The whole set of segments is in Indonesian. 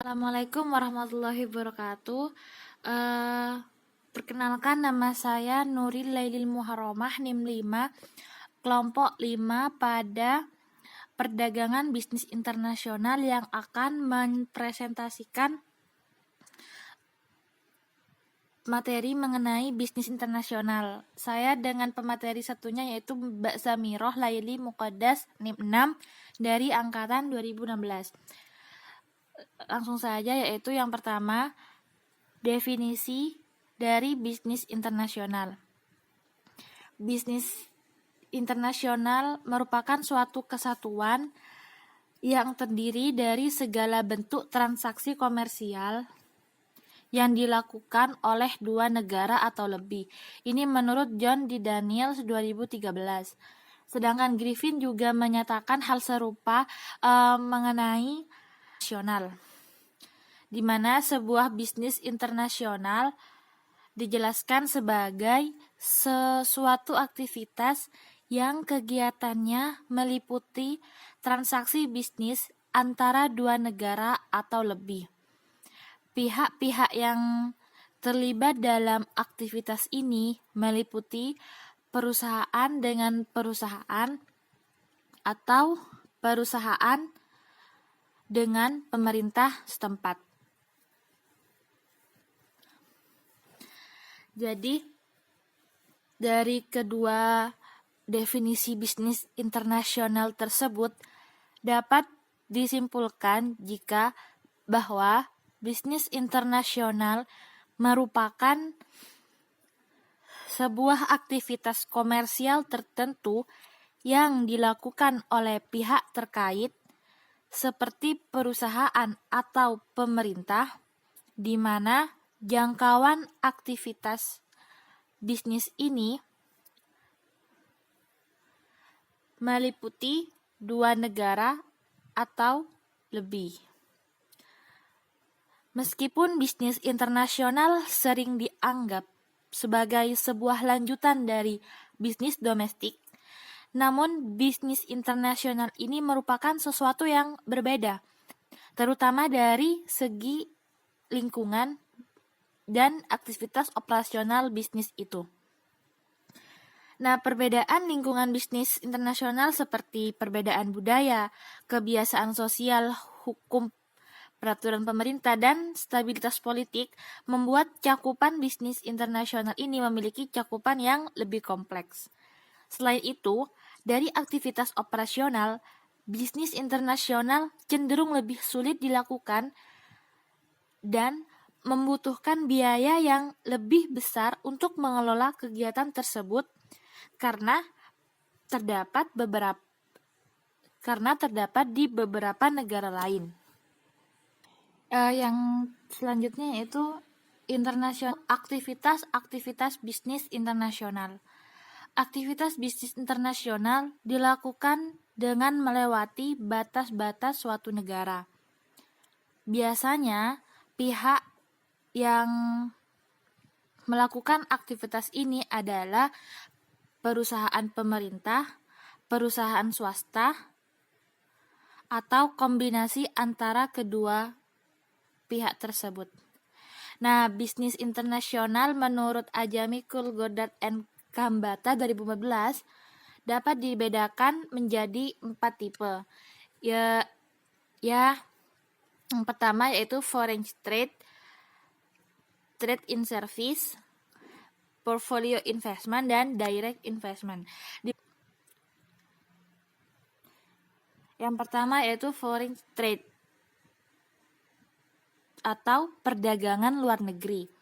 Assalamualaikum warahmatullahi wabarakatuh. Perkenalkan, nama saya Nuril Lailil Muharramah, NIM 5, kelompok 5 pada perdagangan bisnis internasional yang akan mempresentasikan materi mengenai bisnis internasional. Saya dengan pemateri satunya yaitu Mbak Zamiroh Laili Muqaddas, NIM 6 dari angkatan 2016. Langsung saja, yaitu yang pertama, definisi dari bisnis internasional. Bisnis internasional merupakan suatu kesatuan yang terdiri dari segala bentuk transaksi komersial yang dilakukan oleh dua negara atau lebih. Ini menurut John D. Daniels 2013. Sedangkan Griffin juga menyatakan hal serupa mengenai nasional, di mana sebuah bisnis internasional dijelaskan sebagai sesuatu aktivitas yang kegiatannya meliputi transaksi bisnis antara dua negara atau lebih. Pihak-pihak yang terlibat dalam aktivitas ini meliputi perusahaan dengan perusahaan atau perusahaan dengan pemerintah setempat. Jadi, dari kedua definisi bisnis internasional tersebut dapat disimpulkan jika bahwa bisnis internasional merupakan sebuah aktivitas komersial tertentu yang dilakukan oleh pihak terkait seperti perusahaan atau pemerintah, di mana jangkauan aktivitas bisnis ini meliputi dua negara atau lebih. Meskipun bisnis internasional sering dianggap sebagai sebuah lanjutan dari bisnis domestik, namun bisnis internasional ini merupakan sesuatu yang berbeda, terutama dari segi lingkungan dan aktivitas operasional bisnis itu. Nah, perbedaan lingkungan bisnis internasional seperti perbedaan budaya, kebiasaan sosial, hukum, peraturan pemerintah, dan stabilitas politik membuat cakupan bisnis internasional ini memiliki cakupan yang lebih kompleks. Selain itu, dari aktivitas operasional, bisnis internasional cenderung lebih sulit dilakukan dan membutuhkan biaya yang lebih besar untuk mengelola kegiatan tersebut karena terdapat di beberapa negara lain. Yang selanjutnya yaitu aktivitas bisnis internasional. Aktivitas bisnis internasional dilakukan dengan melewati batas-batas suatu negara. Biasanya, pihak yang melakukan aktivitas ini adalah perusahaan pemerintah, perusahaan swasta, atau kombinasi antara kedua pihak tersebut. Nah, bisnis internasional menurut Ajami, Goddard and Kambata 2014 dapat dibedakan menjadi 4 tipe. Yang pertama yaitu foreign trade, trade in service, portfolio investment, dan direct investment. Yang pertama yaitu foreign trade atau perdagangan luar negeri.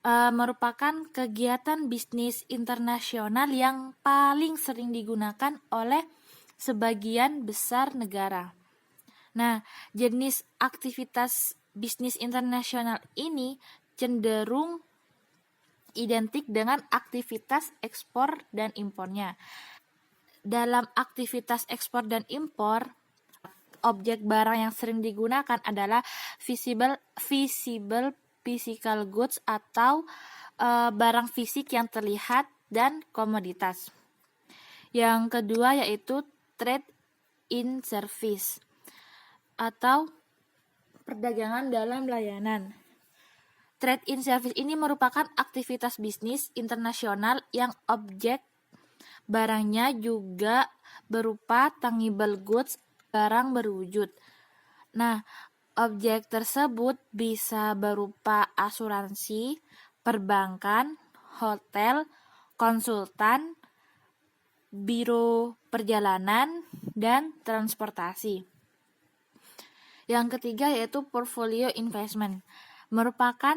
Merupakan kegiatan bisnis internasional yang paling sering digunakan oleh sebagian besar negara. Nah, jenis aktivitas bisnis internasional ini cenderung identik dengan aktivitas ekspor dan impornya. Dalam aktivitas ekspor dan impor, objek barang yang sering digunakan adalah visible physical goods atau barang fisik yang terlihat dan komoditas. Yang kedua yaitu trade in service atau perdagangan dalam layanan. Trade in service ini merupakan aktivitas bisnis internasional yang objek barangnya juga berupa tangible goods, barang berwujud. Nah, objek tersebut bisa berupa asuransi, perbankan, hotel, konsultan, biro perjalanan, dan transportasi. Yang ketiga yaitu portfolio investment, merupakan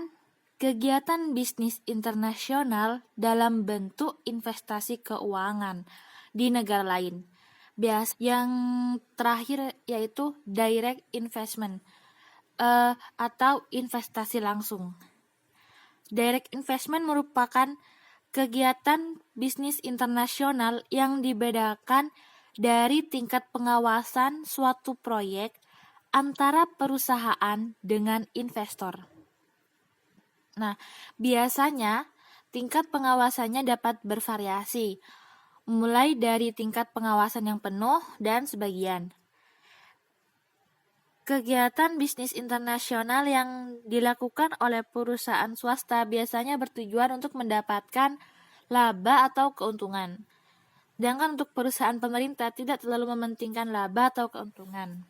kegiatan bisnis internasional dalam bentuk investasi keuangan di negara lain. Yang terakhir yaitu direct investment atau investasi langsung. Direct investment merupakan kegiatan bisnis internasional yang dibedakan dari tingkat pengawasan suatu proyek antara perusahaan dengan investor. Nah, biasanya tingkat pengawasannya dapat bervariasi, mulai dari tingkat pengawasan yang penuh dan sebagian. Kegiatan bisnis internasional yang dilakukan oleh perusahaan swasta biasanya bertujuan untuk mendapatkan laba atau keuntungan. Sedangkan untuk perusahaan pemerintah tidak terlalu mementingkan laba atau keuntungan.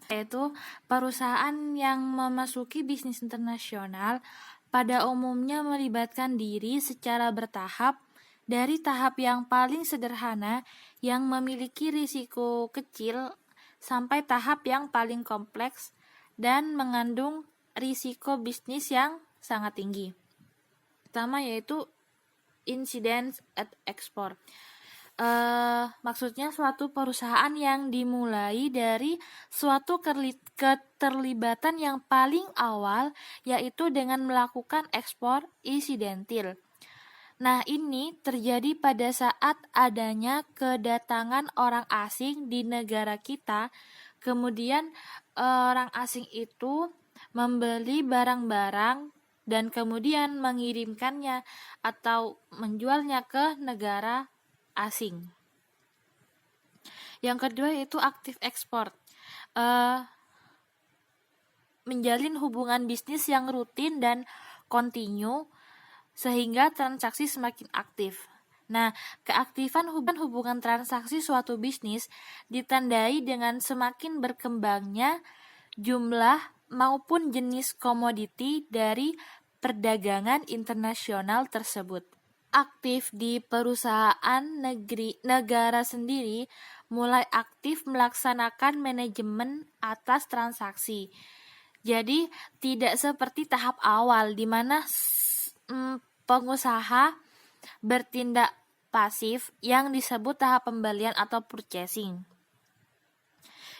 Yaitu perusahaan yang memasuki bisnis internasional pada umumnya melibatkan diri secara bertahap dari tahap yang paling sederhana yang memiliki risiko kecil sampai tahap yang paling kompleks dan mengandung risiko bisnis yang sangat tinggi. Pertama yaitu incidence at export. Maksudnya suatu perusahaan yang dimulai dari suatu keterlibatan yang paling awal, yaitu dengan melakukan ekspor insidentil. Nah, ini terjadi pada saat adanya kedatangan orang asing di negara kita, kemudian orang asing itu membeli barang-barang dan kemudian mengirimkannya atau menjualnya ke negara asing. Yang kedua yaitu aktif ekspor, menjalin hubungan bisnis yang rutin dan kontinu sehingga transaksi semakin aktif. Nah, keaktifan hubungan transaksi suatu bisnis ditandai dengan semakin berkembangnya jumlah maupun jenis komoditi dari perdagangan internasional tersebut. Aktif di perusahaan negara sendiri mulai aktif melaksanakan manajemen atas transaksi. Jadi tidak seperti tahap awal di mana pengusaha bertindak pasif yang disebut tahap pembelian atau purchasing.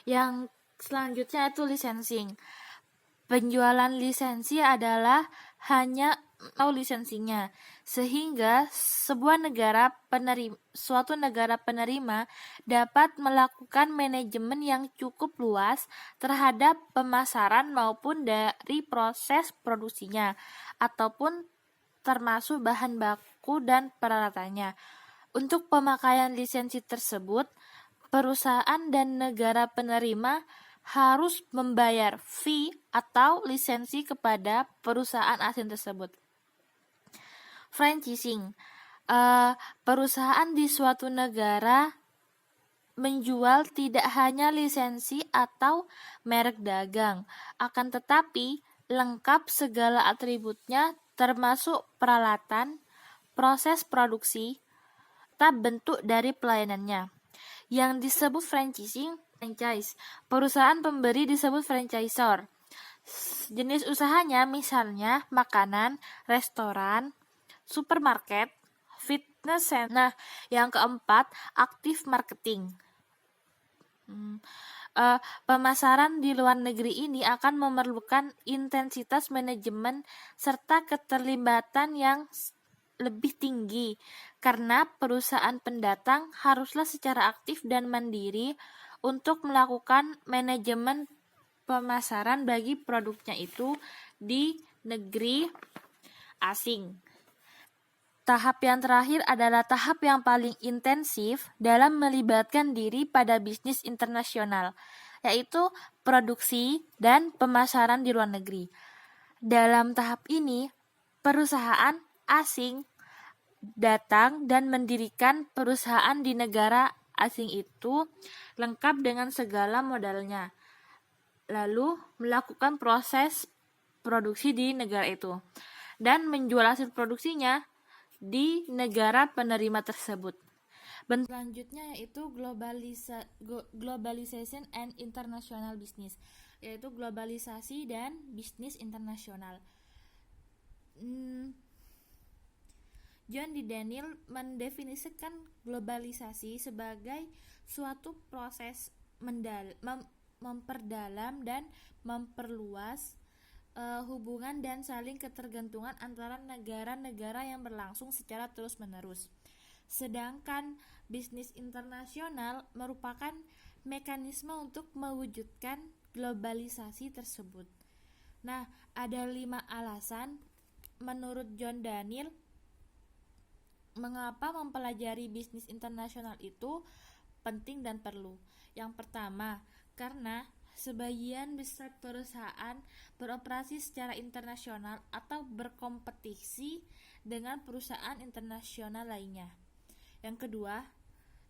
Yang selanjutnya itu licensing. Penjualan lisensi adalah hanya lisensinya, sehingga suatu negara penerima dapat melakukan manajemen yang cukup luas terhadap pemasaran maupun dari proses produksinya, ataupun termasuk bahan baku dan peralatannya. Untuk pemakaian lisensi tersebut, perusahaan dan negara penerima harus membayar fee atau lisensi kepada perusahaan asing tersebut. Franchising, perusahaan di suatu negara menjual tidak hanya lisensi atau merek dagang, akan tetapi lengkap segala atributnya termasuk peralatan, proses produksi, serta bentuk dari pelayanannya. Yang disebut franchising, franchise. Perusahaan pemberi disebut franchisor. Jenis usahanya misalnya makanan, restoran, supermarket, fitness center. Nah, yang keempat, aktif marketing. Pemasaran di luar negeri ini akan memerlukan intensitas manajemen serta keterlibatan yang lebih tinggi karena perusahaan pendatang haruslah secara aktif dan mandiri untuk melakukan manajemen pemasaran bagi produknya itu di negeri asing. Tahap yang terakhir adalah tahap yang paling intensif dalam melibatkan diri pada bisnis internasional, yaitu produksi dan pemasaran di luar negeri. Dalam tahap ini, perusahaan asing datang dan mendirikan perusahaan di negara asing itu lengkap dengan segala modalnya, lalu melakukan proses produksi di negara itu dan menjual hasil produksinya di negara penerima tersebut. Bentuk selanjutnya yaitu globalization and international business, yaitu globalisasi dan bisnis internasional. John D. Daniel mendefinisikan globalisasi sebagai suatu proses memperdalam dan memperluas hubungan dan saling ketergantungan antara negara-negara yang berlangsung secara terus-menerus. Sedangkan bisnis internasional merupakan mekanisme untuk mewujudkan globalisasi tersebut. Nah, ada 5 alasan menurut John Daniel mengapa mempelajari bisnis internasional itu penting dan perlu. Yang pertama, karena sebagian besar perusahaan beroperasi secara internasional atau berkompetisi dengan perusahaan internasional lainnya. Yang kedua,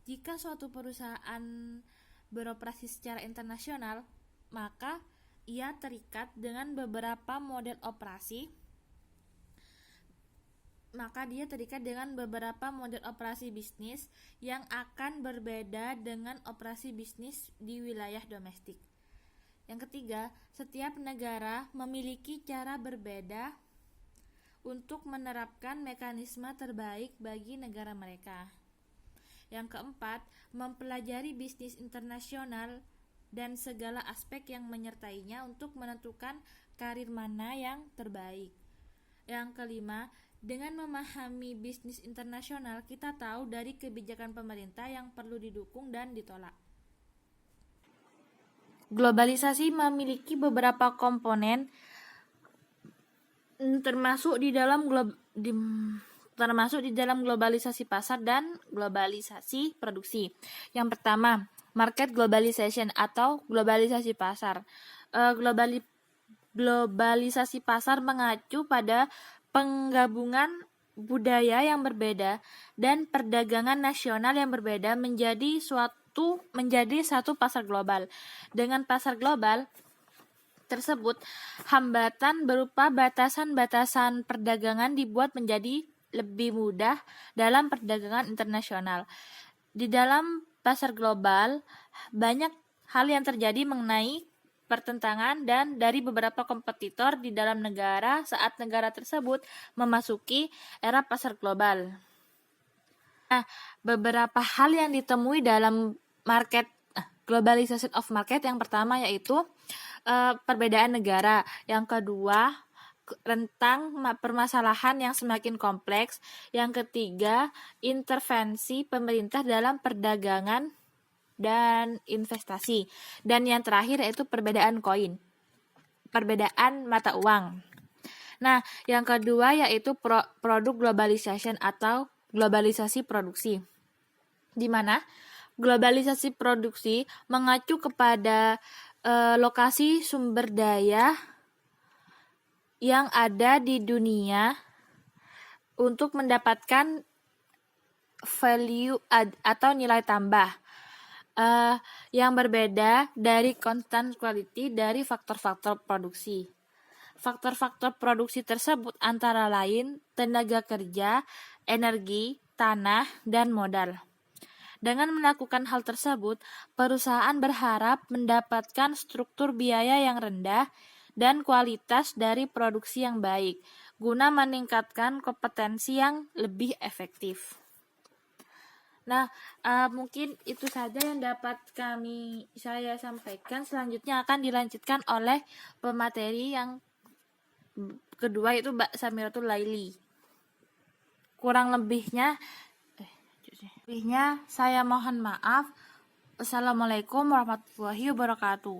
jika suatu perusahaan beroperasi secara internasional, maka ia terikat dengan beberapa model operasi bisnis yang akan berbeda dengan operasi bisnis di wilayah domestik. Yang ketiga, setiap negara memiliki cara berbeda untuk menerapkan mekanisme terbaik bagi negara mereka. Yang keempat, mempelajari bisnis internasional dan segala aspek yang menyertainya untuk menentukan karir mana yang terbaik. Yang kelima, dengan memahami bisnis internasional, kita tahu dari kebijakan pemerintah yang perlu didukung dan ditolak. Globalisasi memiliki beberapa komponen, termasuk di dalam globalisasi pasar dan globalisasi produksi. Yang pertama, market globalization atau globalisasi pasar. Globalisasi pasar mengacu pada penggabungan budaya yang berbeda dan perdagangan nasional yang berbeda menjadi satu pasar global. Dengan pasar global tersebut, hambatan berupa batasan-batasan perdagangan dibuat menjadi lebih mudah dalam perdagangan internasional. Di dalam pasar global, banyak hal yang terjadi mengenai pertentangan dan dari beberapa kompetitor di dalam negara saat negara tersebut memasuki era pasar global. Nah, beberapa hal yang ditemui dalam globalization of market, yang pertama yaitu perbedaan negara, yang kedua rentang permasalahan yang semakin kompleks, yang ketiga intervensi pemerintah dalam perdagangan dan investasi, dan yang terakhir yaitu perbedaan mata uang. Nah, yang kedua yaitu produk globalization atau globalisasi produksi, di mana globalisasi produksi mengacu kepada lokasi sumber daya yang ada di dunia untuk mendapatkan value atau nilai tambah yang berbeda dari constant quality dari faktor-faktor produksi. Faktor-faktor produksi tersebut antara lain tenaga kerja, energi, tanah, dan modal. Dengan melakukan hal tersebut, perusahaan berharap mendapatkan struktur biaya yang rendah dan kualitas dari produksi yang baik, guna meningkatkan kompetensi yang lebih efektif. Nah, mungkin itu saja yang dapat saya sampaikan. Selanjutnya akan dilanjutkan oleh pemateri yang kedua, yaitu Mbak Samiratul Laili. Kurang lebihnya saya mohon maaf. Wassalamualaikum warahmatullahi wabarakatuh.